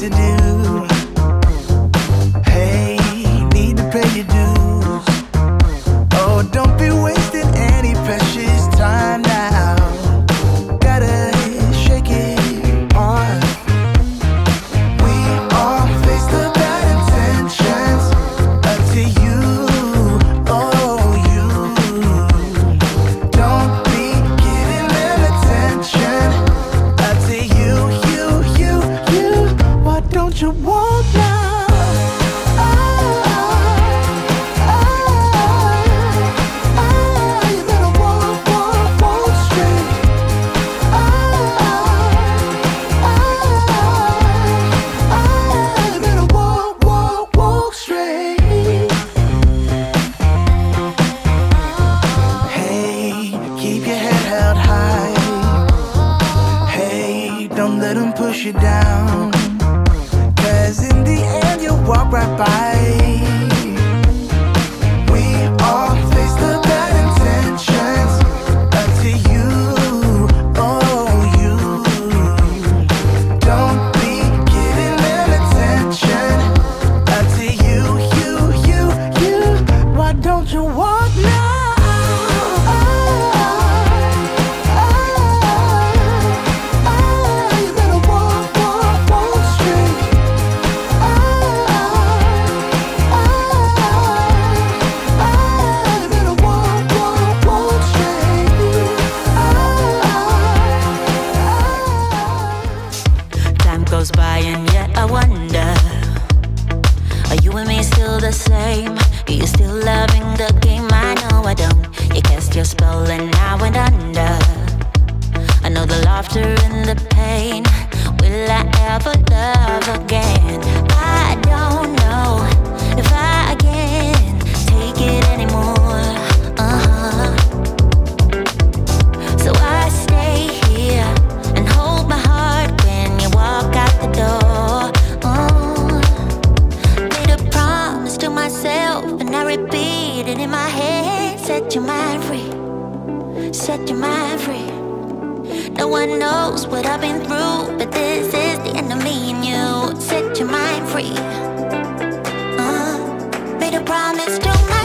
to do. Hey, need to pay your dues. Oh, don't be wasting any precious time now. Gotta shake it off. We all face the bad intentions up to you. Oh, you don't be giving them attention up to you. Why don't you walk now? You better walk straight. You better walk straight. Hey, keep your head held high. Hey, don't let them push you down. 'Cause in the end you'll walk right by. We all face the bad intentions up to you. Oh, you don't be giving them attention up to you. Why don't you walk now? You better walk straight. You better walk straight. Time goes by and yet I wonder, are you and me still the same? Are you still loving the game? I know I don't. You cast your spell and I went under. I know the laughter and the pain. Will I ever love again? I don't know if I can take it anymore. So I stay here and hold my heart when you walk out the door. Made a promise to myself and I repeat it in my head. Set your mind free, set your mind free. No one knows what I've been through, but this is the end of me and you. Set your mind free. Made a promise to myself.